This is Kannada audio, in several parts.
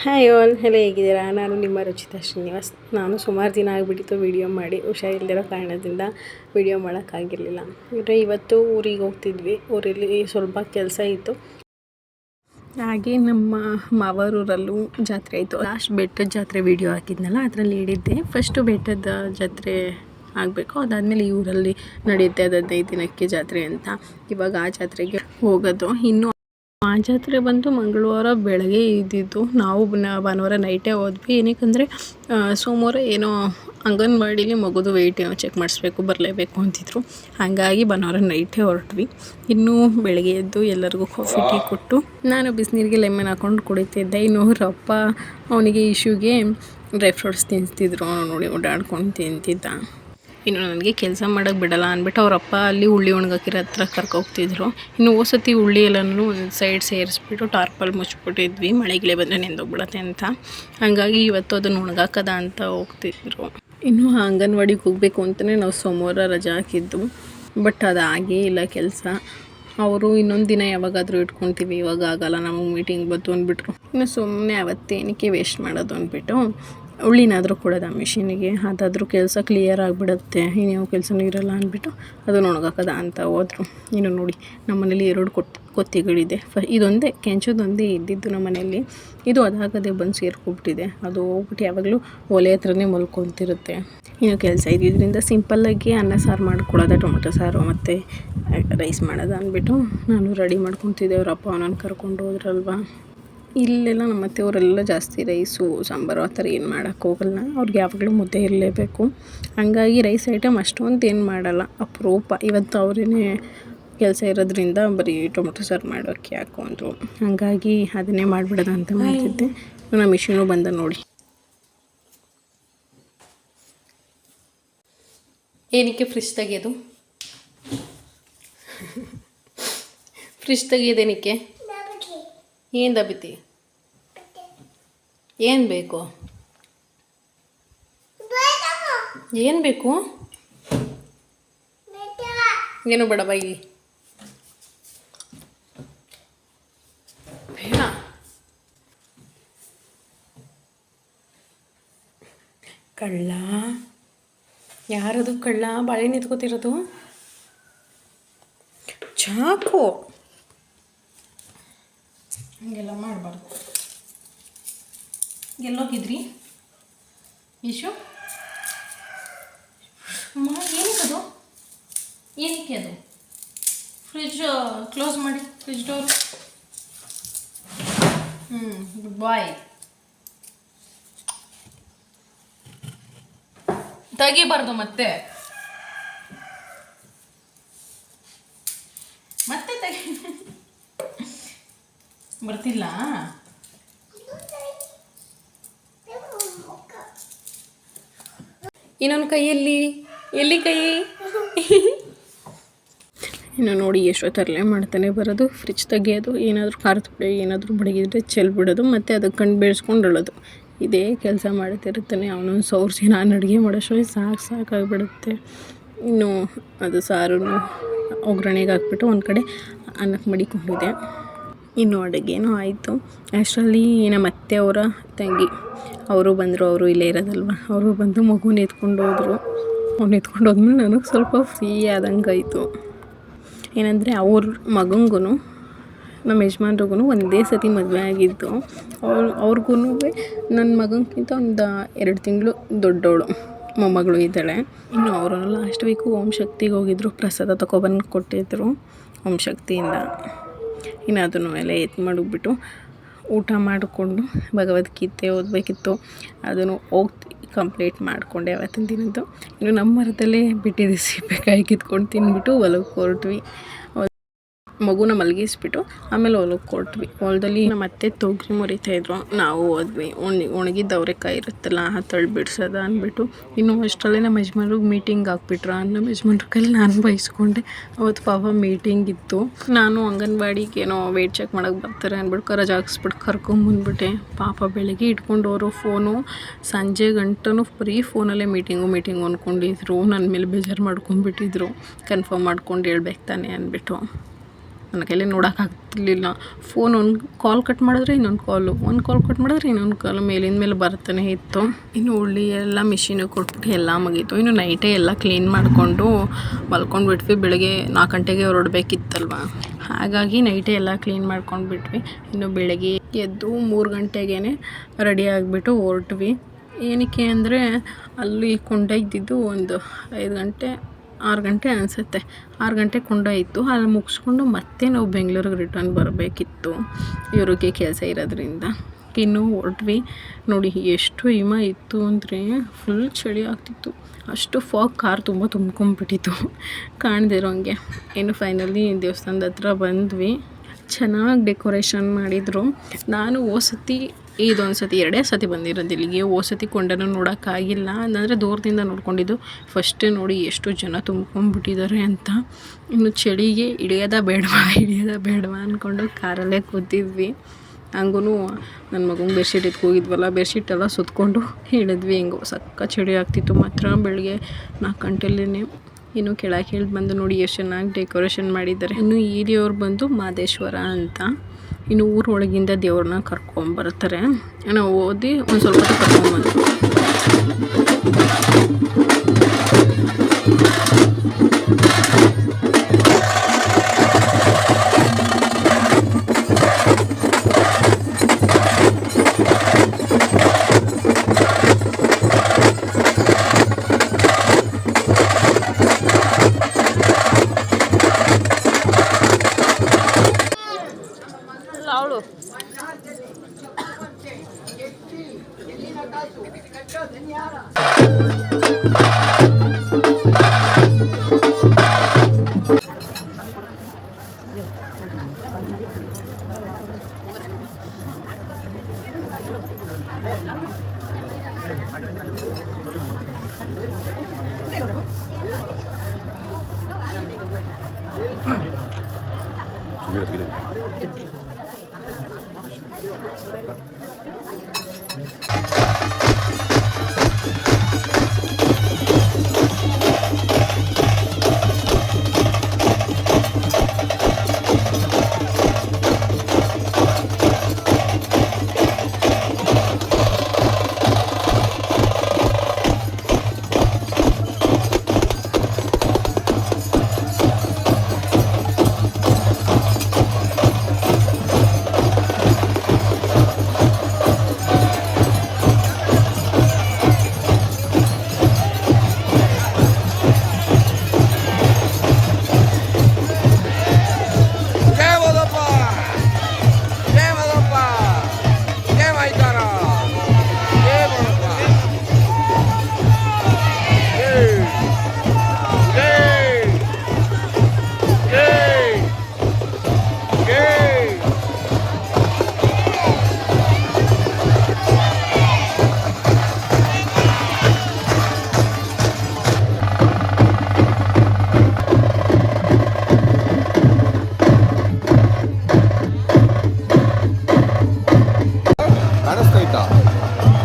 ಹಾಯ್ ಆಲ್, ಎಲ್ಲ ಹೇಗಿದ್ದೀರಾ? ನಾನು ನಿಮ್ಮ ರುಚಿತಾ ಶ್ರೀನಿವಾಸ್. ನಾನು ಸುಮಾರು ದಿನ ಆಗಿಬಿಟ್ಟಿತ್ತು ವೀಡಿಯೋ ಮಾಡಿ, ಹುಷಾರಿಲ್ಲದಿರೋ ಕಾರಣದಿಂದ ವೀಡಿಯೋ ಮಾಡೋಕ್ಕಾಗಿರಲಿಲ್ಲ. ಇವತ್ತು ಊರಿಗೆ ಹೋಗ್ತಿದ್ವಿ. ಊರಲ್ಲಿ ಸ್ವಲ್ಪ ಕೆಲಸ ಇತ್ತು. ಹಾಗೆ ನಮ್ಮ ಮಾವರೂರಲ್ಲೂ ಜಾತ್ರೆ ಆಯಿತು. ಲಾಸ್ಟ್ ಬೆಟ್ಟದ ಜಾತ್ರೆ ವೀಡಿಯೋ ಹಾಕಿದ್ನಲ್ಲ, ಅದರಲ್ಲಿ ಹೇಳಿದ್ದೆ ಫಸ್ಟು ಬೆಟ್ಟದ ಜಾತ್ರೆ ಆಗಬೇಕು, ಅದಾದಮೇಲೆ ಈ ಊರಲ್ಲಿ ನಡೆಯುತ್ತೆ ಅದು 15 ದಿನಕ್ಕೆ ಜಾತ್ರೆ ಅಂತ. ಇವಾಗ ಆ ಜಾತ್ರೆಗೆ ಹೋಗೋದು. ಇನ್ನು ಆ ಜಾತ್ರೆ ಬಂದು ಮಂಗಳವಾರ ಬೆಳಗ್ಗೆ ಇದ್ದಿದ್ದು. ನಾವು ಭಾನುವಾರ ನೈಟೇ ಹೋದ್ವಿ. ಏನಕ್ಕಂದರೆ ಸೋಮವಾರ ಏನೋ ಅಂಗನವಾಡಿಲಿ ಮಗುದು ವೆಯ್ಟ್ ಏನೋ ಚೆಕ್ ಮಾಡಿಸ್ಬೇಕು, ಬರಲೇಬೇಕು ಅಂತಿದ್ರು. ಹಾಗಾಗಿ ಭಾನುವಾರ ನೈಟೇ ಹೊರಟ್ವಿ. ಇನ್ನೂ ಬೆಳಗ್ಗೆ ಎದ್ದು ಎಲ್ಲರಿಗೂ ಕಾಫಿ ಟೀ ಕೊಟ್ಟು ನಾನು ಬಿಸಿನೀರಿಗೆ ಲೆಮನ್ ಹಾಕ್ಕೊಂಡು ಕುಡಿತಿದ್ದೆ. ಇನ್ನು ಅವರಪ್ಪ ಅವನಿಗೆ ಇಶ್ಯೂಗೆ ಡ್ರೈ ಫ್ರೂಟ್ಸ್ ತಿನ್ನಿಸ್ತಿದ್ರು. ನೋಡಿ ಓಡಾಡ್ಕೊಂಡು ತಿಂತಿದ್ದ. ಇನ್ನು ನನಗೆ ಕೆಲಸ ಮಾಡೋಕ್ಕೆ ಬಿಡಲ್ಲ ಅಂದ್ಬಿಟ್ಟು ಅವರಪ್ಪ ಅಲ್ಲಿ ಉಳ್ಳಿ ಒಣಗಾಕಿರೋ ಹತ್ರ ಕರ್ಕೋಗ್ತಿದ್ರು. ಇನ್ನು ಹೋಸತಿ ಉಳ್ಳಿ ಎಲ್ಲನೂ ಒಂದು ಸೈಡ್ ಸೇರಿಸ್ಬಿಟ್ಟು ಟಾರ್ಪಲ್ ಮುಚ್ಚಿಬಿಟ್ಟಿದ್ವಿ, ಮಳೆಗಿಳೆ ಬಂದರೆ ನೆಂದೋಗ್ಬಿಡತ್ತೆ ಅಂತ. ಹಾಗಾಗಿ ಇವತ್ತು ಅದನ್ನು ಒಣಗಾಕದ ಅಂತ ಹೋಗ್ತಿದ್ರು. ಇನ್ನು ಅಂಗನವಾಡಿಗೆ ಹೋಗಬೇಕು ಅಂತಲೇ ನಾವು ಸೋಮವಾರ ರಜೆ ಹಾಕಿದ್ದು. ಬಟ್ ಅದಾಗೇ ಇಲ್ಲ ಕೆಲಸ. ಅವರು ಇನ್ನೊಂದು ದಿನ ಯಾವಾಗಾದರೂ ಇಟ್ಕೊತೀವಿ, ಇವಾಗ ಆಗಲ್ಲ ನಮಗೆ ಮೀಟಿಂಗ್ ಬಂತು ಅಂದ್ಬಿಟ್ರು. ಇನ್ನು ಸುಮ್ಮನೆ ಅವತ್ತೇನಕ್ಕೆ ವೇಸ್ಟ್ ಮಾಡೋದು ಅಂದ್ಬಿಟ್ಟು ಉಳ್ಳಿನಾದರೂ ಕೊಡೋದು ಆ ಮಿಷಿನಿಗೆ, ಅದಾದರೂ ಕೆಲಸ ಕ್ಲಿಯರ್ ಆಗಿಬಿಡುತ್ತೆ, ಇನ್ಯಾವ ಕೆಲಸನೂ ಇರೋಲ್ಲ ಅಂದ್ಬಿಟ್ಟು ಅದನ್ನು ಒಣಗಾಕದ ಅಂತ ಹೋದರು. ಇನ್ನು ನೋಡಿ ನಮ್ಮ ಮನೇಲಿ 2 ಕೊತ್ತಿಗಳಿದೆ. ಇದೊಂದೇ ಕೆಂಚದೊಂದೇ ಇದ್ದಿದ್ದು ನಮ್ಮ ಮನೆಯಲ್ಲಿ. ಇದು ಅದಾಗದೆ ಬಂದು ಸೇರ್ಕೊಬಿಟ್ಟಿದೆ. ಅದು ಹೋಗ್ಬಿಟ್ಟು ಯಾವಾಗಲೂ ಒಲೆ ಹತ್ರನೇ ಮಲ್ಕೊತಿರುತ್ತೆ. ಇನ್ನು ಕೆಲಸ ಇದ್ದಿದ್ದರಿಂದ ಸಿಂಪಲ್ಲಾಗಿ ಅನ್ನ ಸಾರು ಮಾಡ್ಕೊಡೋದು, ಟೊಮೊಟೊ ಸಾರು ಮತ್ತು ರೈಸ್ ಮಾಡೋದು ಅಂದ್ಬಿಟ್ಟು ನಾನು ರೆಡಿ ಮಾಡ್ಕೊತಿದ್ದೆ. ಅವರಪ್ಪ ಅವನನ್ನು ಕರ್ಕೊಂಡು ಹೋದ್ರಲ್ವ. ಇಲ್ಲೆಲ್ಲ ನಮ್ಮ ಅತ್ತೆಯವರೆಲ್ಲ ಜಾಸ್ತಿ ರೈಸು ಸಾಂಬಾರು ಆ ಥರ ಏನು ಮಾಡೋಕ್ಕೆ ಹೋಗಲ್ಲ. ಅವ್ರಿಗೆ ಯಾವಾಗಲೂ ಮುದ್ದೆ ಇರಲೇಬೇಕು. ಹಂಗಾಗಿ ರೈಸ್ ಐಟಮ್ ಅಷ್ಟೊಂದು ಏನು ಮಾಡಲ್ಲ, ಅಪರೂಪ. ಇವತ್ತು ಅವರೇನೆ ಕೆಲಸ ಇರೋದ್ರಿಂದ ಬರೀ ಟೊಮೊಟೊ ಸಾರು ಮಾಡೋಕ್ಕೆ ಯಾಕೋ ಅಂದರು. ಹಾಗಾಗಿ ಅದನ್ನೇ ಮಾಡಿಬಿಡೋದು ಅಂತ ಮಾಡ್ತಿದ್ದೆ. ನಮ್ಮ ಮಿಷಿನು ಬಂದ ನೋಡಿ. ಏನಕ್ಕೆ ಫ್ರಿಜ್ ತೆಗೆಯೋದು? ಫ್ರಿಜ್ ತೆಗಿಯೋದೇನಕ್ಕೆ? ಏನು ದಬಿತಿ? ಏನು ಬೇಕು? ಏನು ಬೇಕು? ಏನು ಬೇಡ ಬೈ ಬೇಡ. ಕಳ್ಳ ಯಾರದು? ಕಳ್ಳ ಬಾಳೆ ನಿಂತ್ಕೋತಿರೋದು? ಚಾಕು ಹಂಗೆಲ್ಲ ಮಾಡಬಾರ್ದು. ಎಲ್ಲೋಗಿದ್ರಿ ಯಶು? ಅಮ್ಮ ಏನಕ್ಕದು? ಏನಕ್ಕೆ ಅದು? ಫ್ರಿಜ್ ಕ್ಲೋಸ್ ಮಾಡಿ, ಫ್ರಿಜ್ ಡೋರ್. ಗುಡ್ ಬಾಯ್. ತೆಗಿಬಾರ್ದು ಮತ್ತೆ ಮತ್ತೆ ತೆಗಿ. ಬರ್ತಿಲ್ಲ. ಇನ್ನೊಂದು ಕೈಯಲ್ಲಿ ಎಲ್ಲಿ ಕೈ? ಇನ್ನು ನೋಡಿ ಎಷ್ಟು ತರಲೆ ಮಾಡ್ತಾನೆ ಬರೋದು. ಫ್ರಿಜ್ ತೆಗಿಯೋದು, ಏನಾದರೂ ಖಾರದ ಪುಡಿ ಏನಾದರೂ ಬಡಗಿದ್ರೆ ಚೆಲ್ಬಿಡೋದು, ಮತ್ತು ಅದಕ್ಕೆ ಕಣ್ಣು ಬೇಯಿಸ್ಕೊಂಡು ಅಳೋದು. ಇದೇ ಕೆಲಸ ಮಾಡ್ತಿರ್ತಾನೆ. ಅವನೊಂದು ಸೋರಿಸಿ ನಾನು ಅಡುಗೆ ಮಾಡೋಷ್ಟರಲ್ಲಿ ಸಾಕಾಗಿಬಿಡುತ್ತೆ. ಇನ್ನು ಅದು ಸಾರು ಒಗ್ಗರಣೆಗೆ ಹಾಕ್ಬಿಟ್ಟು ಒಂದು ಕಡೆ ಅನ್ನಕ್ಕೆ ಮಡಿಕೊಂಡಿದ್ದೆ. ಇನ್ನು ಅಡುಗೆನೂ ಆಯಿತು. ಅಷ್ಟರಲ್ಲಿ ನಮ್ಮ ಅತ್ತೆಯವರ ತಂಗಿ ಅವರು ಬಂದರು. ಅವರು ಇಲ್ಲೇ ಇರೋದಲ್ವ, ಅವರು ಬಂದು ಮಗುನ ಎತ್ಕೊಂಡು ಹೋದರು. ಅವ್ನು ಎತ್ಕೊಂಡು ಹೋದ್ಮೇಲೆ ನನಗೆ ಸ್ವಲ್ಪ ಫ್ರೀ ಆದಂಗೆ ಆಯಿತು. ಏನಂದರೆ ಅವ್ರ ಮಗನಿಗೂ ನಮ್ಮ ಯಜಮಾನ್ರಿಗೂ ಒಂದೇ ಸತಿ ಮದುವೆ ಆಗಿದ್ದು. ಅವ್ರಿಗೂ ನನ್ನ ಮಗನಿಗಿಂತ ಒಂದು 2 ತಿಂಗಳು ದೊಡ್ಡವಳು ಮೊಮ್ಮಗಳು ಇದ್ದಾಳೆ. ಇನ್ನು ಅವರು ಲಾಸ್ಟ್ ವೀಕು ಓಂ ಶಕ್ತಿಗೆ ಹೋಗಿದ್ರು, ಪ್ರಸಾದ ತೊಗೊಬಂದು ಕೊಟ್ಟಿದ್ದರು ಓಂ ಶಕ್ತಿಯಿಂದ. ಇನ್ನು ಅದನ್ನು ಎಲ್ಲ ಮಾಡಿಬಿಟ್ಟು ಊಟ ಮಾಡಿಕೊಂಡು ಭಗವದ್ಗೀತೆ ಓದಬೇಕಿತ್ತು, ಅದನ್ನು ಕಂಪ್ಲೀಟ್ ಮಾಡಿಕೊಂಡೆ ಅವತ್ತಿನ ದಿನದ್ದು. ಇನ್ನು ನಮ್ಮ ಮರದಲ್ಲೇ ಬಿಟ್ಟಿದ್ದು ಸೀಬೆಕಾಯಿ ಕಿತ್ಕೊಂಡು ತಿಂದ್ಬಿಟ್ಟು ಹೊಲಕ್ಕೆ ಹೊರಟ್ವಿ. ಮಗುನ ಮಲಗಿಸ್ಬಿಟ್ಟು ಆಮೇಲೆ ಹೊಲಕ್ಕೆ ಕೊಟ್ವಿ. ಹೊಲದಲ್ಲಿ ನಮ್ಮ ಅತ್ತೆ ತೊಗರಿ ಮುರಿತಾಯಿದ್ರು, ನಾವು ಹೋದ್ವಿ. ಒಣಗಿದ್ದ ಅವರೆಕಾಯಿ ಇರುತ್ತಲ್ಲ, ತಳ್ಳಿ ಬಿಡ್ಸೋದ ಅಂದ್ಬಿಟ್ಟು. ಇನ್ನು ಅಷ್ಟರಲ್ಲೇ ನಮ್ಮ ಯಜಮಾನ್ರಿಗೆ ಮೀಟಿಂಗ್ ಹಾಕ್ಬಿಟ್ರು. ನಮ್ಮ ಯಜಮಾನ್ರ ಕೈಲಿ ನಾನು ಬೈಸ್ಕೊಂಡೆ. ಅವತ್ತು ಪಾಪ ಮೀಟಿಂಗ್ ಇತ್ತು. ನಾನು ಅಂಗನವಾಡಿಗೆ ಏನೋ ವೇಟ್ ಚೆಕ್ ಮಾಡೋಕ್ಕೆ ಬರ್ತಾರೆ ಅಂದ್ಬಿಟ್ಟು ರಜೆ ಹಾಕ್ಸ್ಬಿಟ್ಟು ಕರ್ಕೊಂಬಂದ್ಬಿಟ್ಟೆ. ಪಾಪ ಬೆಳಗ್ಗೆ ಇಟ್ಕೊಂಡವರು ಫೋನು, ಸಂಜೆ ಗಂಟನೂ ಬರೀ ಫೋನಲ್ಲೇ ಮೀಟಿಂಗು ಅಂದ್ಕೊಂಡಿದ್ರು. ನನ್ನ ಮೇಲೆ ಬೇಜಾರು ಮಾಡ್ಕೊಂಡ್ಬಿಟ್ಟಿದ್ರು. ಕನ್ಫರ್ಮ್ ಮಾಡ್ಕೊಂಡು ಹೇಳ್ಬೇಕು ತಾನೆ ಅಂದ್ಬಿಟ್ಟು. ನನ್ನ ಕೈಲಿ ನೋಡೋಕ್ಕಾಗ್ತಿರ್ಲಿಲ್ಲ. ಫೋನ್ ಒಂದು ಕಾಲ್ ಕಟ್ ಮಾಡಿದ್ರೆ ಇನ್ನೊಂದು ಕಾಲು, ಒಂದು ಕಾಲ್ ಕಟ್ ಮಾಡಿದ್ರೆ ಇನ್ನೊಂದು ಕಾಲು ಮೇಲಿಂದ ಮೇಲೆ ಬರ್ತಾನೆ ಇತ್ತು. ಇನ್ನು ಉಳ್ಳಿ ಎಲ್ಲ ಮಿಷಿನಿಗೆ ಕೊಟ್ಬಿಟ್ಟು ಎಲ್ಲ ಮುಗೀತು. ಇನ್ನು ನೈಟೇ ಎಲ್ಲ ಕ್ಲೀನ್ ಮಾಡಿಕೊಂಡು ಮಲ್ಕೊಂಡ್ಬಿಟ್ವಿ. ಬೆಳಗ್ಗೆ 4 ಗಂಟೆಗೆ ಹೊರಡಬೇಕಿತ್ತಲ್ವ, ಹಾಗಾಗಿ ನೈಟೇ ಎಲ್ಲ ಕ್ಲೀನ್ ಮಾಡ್ಕೊಂಡು ಬಿಟ್ವಿ. ಇನ್ನು ಬೆಳಗ್ಗೆ ಎದ್ದು 3 ಗಂಟೆಗೇ ರೆಡಿ ಆಗಿಬಿಟ್ಟು ಹೊರಟ್ವಿ. ಏನಕ್ಕೆ ಅಂದರೆ ಅಲ್ಲಿ ಕೊಂಡೊಯ್ದಿದ್ದು ಒಂದು 5 ಗಂಟೆ 6 ಗಂಟೆ ಅನಿಸುತ್ತೆ. 6 ಗಂಟೆ ಕೊಂಡೊಯ್ತು. ಅಲ್ಲಿ ಮುಗಿಸ್ಕೊಂಡು ಮತ್ತೆ ನಾವು ಬೆಂಗಳೂರಿಗೆ ರಿಟರ್ನ್ ಬರಬೇಕಿತ್ತು, ಇವ್ರಿಗೆ ಕೆಲಸ ಇರೋದ್ರಿಂದ. ಇನ್ನು ಹೊರಟ್ವಿ. ನೋಡಿ ಎಷ್ಟು ಹಿಮ ಇತ್ತು ಅಂದರೆ ಫುಲ್ ಚಳಿ ಆಗ್ತಿತ್ತು. ಅಷ್ಟು ಫಾಗ್ ಕಾರ್ ತುಂಬ ತುಂಬ್ಕೊಂಡ್ಬಿಟ್ಟಿತ್ತು ಕಾಣದಿರೋ ಹಂಗೆ. ಇನ್ನು ಫೈನಲಿ ದೇವಸ್ಥಾನದ ಹತ್ರ ಬಂದ್ವಿ. ಚೆನ್ನಾಗಿ ಡೆಕೋರೇಷನ್ ಮಾಡಿದರು. ನಾನು ಇದೊಂದು ಸತಿ 2 ಸತಿ ಬಂದಿರೋದು ಇಲ್ಲಿಗೆ. ಸತಿ ಕೊಂಡನೂ ನೋಡೋಕ್ಕಾಗಿಲ್ಲ, ಅಂದರೆ ದೂರದಿಂದ ನೋಡ್ಕೊಂಡಿದ್ದು. ಫಸ್ಟೇ ನೋಡಿ ಎಷ್ಟು ಜನ ತುಂಬ್ಕೊಂಡ್ಬಿಟ್ಟಿದ್ದಾರೆ ಅಂತ. ಇನ್ನು ಚಳಿಗೆ ಇಳಿಯೋದ ಬೇಡವಾ ಅಂದ್ಕೊಂಡು ಕಾರಲ್ಲೇ ಕೂತಿದ್ವಿ. ಹಂಗೂ ನನ್ನ ಮಗಂಗೆ ಬೆಡ್ಶೀಟ್ ಹೋಗಿದ್ವಲ್ಲ, ಬೆಡ್ಶೀಟೆಲ್ಲ ಸುತ್ಕೊಂಡು ಇಳಿದ್ವಿ. ಹೆಂಗೋ ಸಕ್ಕ ಚಳಿ ಆಗ್ತಿತ್ತು ಮಾತ್ರ. ಬೆಳಗ್ಗೆ 4 ಗಂಟೆಲೇ ಇನ್ನು ಕೆಳಗೆ ಇಳಿದು ಬಂದು ನೋಡಿ ಎಷ್ಟು ಚೆನ್ನಾಗಿ ಡೆಕೋರೇಷನ್ ಮಾಡಿದ್ದಾರೆ. ಇನ್ನು ಈ ದೇವ್ರು ಬಂದು ಮಾದೇಶ್ವರ ಅಂತ. ಇನ್ನು ಊರೊಳಗಿಂದ ದೇವ್ರನ್ನ ಕರ್ಕೊಂಬರ್ತಾರೆ. ನಾವು ಓದಿ ಒಂದು ಸ್ವಲ್ಪ ಹೊತ್ತು ಕರ್ಕೊಂಬಂದು ಅವಳು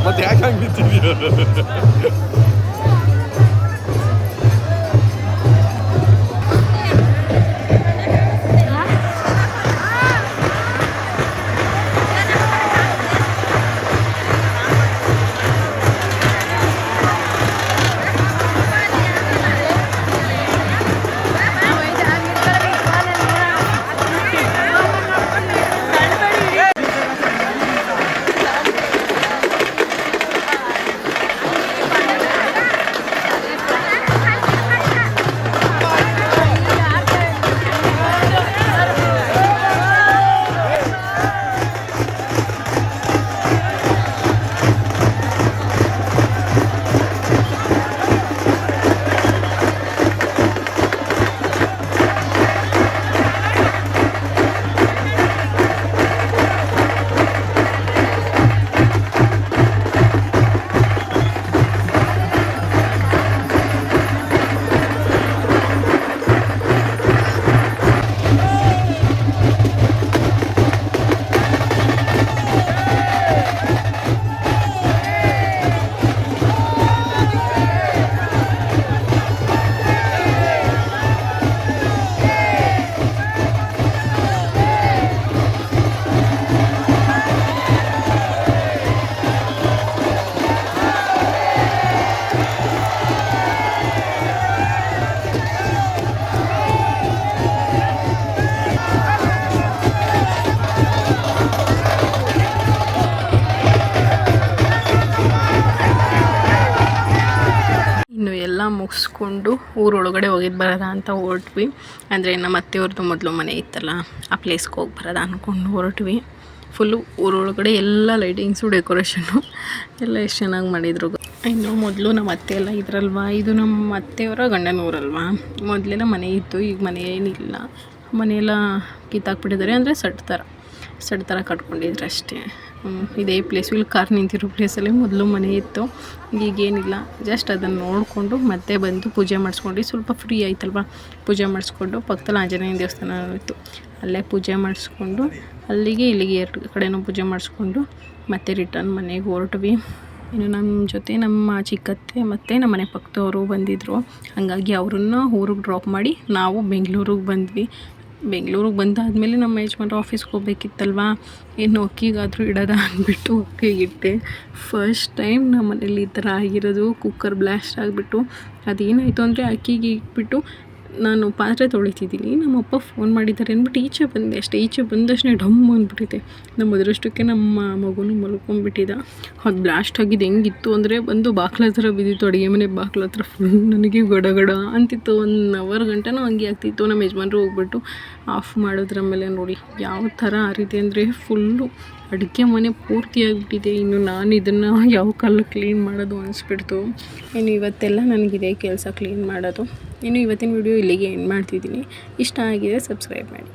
ಮತ್ತೆ ಯಾಕೆ ಹಂಗೆ ನಿಂತಿದ್ದೀರ? ಮುಗಿಸ್ಕೊಂಡು ಊರೊಳಗಡೆ ಹೋಗಿದ್ದು ಬರೋದ ಅಂತ ಹೊರಟ್ವಿ. ಅಂದರೆ ನಮ್ಮ ಅತ್ತೆಯವ್ರದ್ದು ಮೊದಲು ಮನೆ ಇತ್ತಲ್ಲ, ಆ ಪ್ಲೇಸ್ಗೆ ಹೋಗಿ ಬರೋದ ಅಂದ್ಕೊಂಡು ಹೊರಟ್ವಿ. ಫುಲ್ಲು ಊರೊಳಗಡೆ ಎಲ್ಲ ಲೈಟಿಂಗ್ಸು ಡೆಕೋರೇಷನ್ನು ಎಲ್ಲ ಎಷ್ಟು ಚೆನ್ನಾಗಿ ಮಾಡಿದ್ರು. ಇನ್ನು ಮೊದಲು ನಮ್ಮ ಅತ್ತೆ ಎಲ್ಲ ಇದ್ರಲ್ವ, ಇದು ನಮ್ಮ ಅತ್ತೆಯವರ ಗಂಡನ ಊರಲ್ವ. ಮೊದಲೆಲ್ಲ ಮನೆ ಇತ್ತು, ಈಗ ಮನೆ ಏನಿಲ್ಲ. ಮನೆಯೆಲ್ಲ ಕಿತ್ತಾಕ್ಬಿಟ್ಟಿದ್ದಾರೆ, ಅಂದರೆ ಸಡ್ ಥರ ಕಟ್ಕೊಂಡಿದ್ರು ಅಷ್ಟೇ. ಇದೇ ಪ್ಲೇಸು, ಇಲ್ಲಿ ಕಾರ್ ನಿಂತಿರೋ ಪ್ಲೇಸಲ್ಲಿ ಮೊದಲು ಮನೆ ಇತ್ತು, ಈಗೇನಿಲ್ಲ. ಜಸ್ಟ್ ಅದನ್ನು ನೋಡಿಕೊಂಡು ಮತ್ತೆ ಬಂದು ಪೂಜೆ ಮಾಡಿಸ್ಕೊಂಡು ಸ್ವಲ್ಪ ಫ್ರೀ ಆಯ್ತಲ್ವ, ಪೂಜೆ ಮಾಡಿಸ್ಕೊಂಡು ಪಕ್ಕದಲ್ಲಿ ಆಂಜನೇಯನ ದೇವಸ್ಥಾನ ಇತ್ತು, ಅಲ್ಲೇ ಪೂಜೆ ಮಾಡಿಸ್ಕೊಂಡು ಇಲ್ಲಿಗೆ 2 ಕಡೆನೂ ಪೂಜೆ ಮಾಡಿಸ್ಕೊಂಡು ಮತ್ತೆ ರಿಟರ್ನ್ ಮನೆಗೆ ಹೊರಟ್ವಿ. ಇನ್ನು ನಮ್ಮ ಜೊತೆ ನಮ್ಮ ಚಿಕ್ಕತ್ತೆ ಮತ್ತು ನಮ್ಮ ಮನೆ ಪಕ್ಕದವರು ಬಂದಿದ್ದರು. ಹಾಗಾಗಿ ಅವ್ರನ್ನ ಊರಿಗೆ ಡ್ರಾಪ್ ಮಾಡಿ ನಾವು ಬೆಂಗಳೂರಿಗೆ ಬಂದ್ವಿ. ಬೆಂಗಳೂರಿಗೆ ಬಂದಾದಮೇಲೆ ನಮ್ಮ ಯಜಮಾನ್ರು ಆಫೀಸ್ಗೆ ಹೋಗ್ಬೇಕಿತ್ತಲ್ವ, ಏನು ಅಕ್ಕಿಗಾದರೂ ಇಡೋದ ಅಂದ್ಬಿಟ್ಟು ಅಕ್ಕಿಗಿಟ್ಟೆ. ಫಸ್ಟ್ ಟೈಮ್ ನಮ್ಮ ಮನೇಲಿ ಈ ಥರ ಆಗಿರೋದು. ಕುಕ್ಕರ್ ಬ್ಲಾಸ್ಟ್ ಆಗಿಬಿಟ್ಟು ಅದೇನಾಯಿತು ಅಂದರೆ ಅಕ್ಕಿಗೆ ಇಟ್ಬಿಟ್ಟು ನಾನು ಪಾತ್ರೆ ತೊಳಿತಿದ್ದೀನಿ, ನಮ್ಮಪ್ಪ ಫೋನ್ ಮಾಡಿದ್ದಾರೆ ಅಂದ್ಬಿಟ್ಟು ಈಚೆ ಬಂದೆ ಅಷ್ಟೇ. ಈಚೆ ಬಂದಷ್ಟೇ ಡಮ್ ಅಂದ್ಬಿಟ್ಟಿದೆ. ನಮ್ಮ ಅದರಷ್ಟಕ್ಕೆ ನಮ್ಮ ಮಗುನು ಮಲ್ಕೊಂಡ್ಬಿಟ್ಟಿದ್ದ. ಅದು ಬ್ಲಾಸ್ಟ್ ಆಗಿದ್ದು ಹೆಂಗಿತ್ತು ಅಂದರೆ ಬಂದು ಬಾಕ್ಲ ಹತ್ರ ಬಿದ್ದಿತ್ತು, ಅಡುಗೆ ಮನೆ ಬಾಕ್ಲ ಹತ್ರ. ಫುಲ್ ನನಗೆ ಗಡ ಅಂತಿತ್ತು. 1 ಅವರ್ ಗಂಟೆನೂ ಹಂಗೆ ಆಗ್ತಿತ್ತು. ನಮ್ಮ ಯಜಮಾನ್ರು ಹೋಗ್ಬಿಟ್ಟು ಆಫ್ ಮಾಡೋದ್ರ ಮೇಲೆ ನೋಡಿ ಯಾವ ಥರ ಆರಿದೆ ಅಂದರೆ ಫುಲ್ಲು ಅಡುಗೆ ಮನೆ ಪೂರ್ತಿ ಆಗಿಬಿಟ್ಟಿದೆ. ಇನ್ನು ನಾನು ಇದನ್ನು ಯಾವ ಕಾಲ ಕ್ಲೀನ್ ಮಾಡೋದು ಅನಿಸ್ಬಿಡ್ತು. ಇನ್ನು ಇವತ್ತೆಲ್ಲ ನನಗಿದೆ ಕೆಲಸ ಕ್ಲೀನ್ ಮಾಡೋದು. ಇನ್ನು ಇವತ್ತಿನ ವಿಡಿಯೋ ಇಲ್ಲಿಗೆ ಎಂಡ್ ಮಾಡ್ತಿದ್ದೀನಿ. ಇಷ್ಟ ಆಗಿದೆ ಸಬ್ಸ್ಕ್ರೈಬ್ ಮಾಡಿ.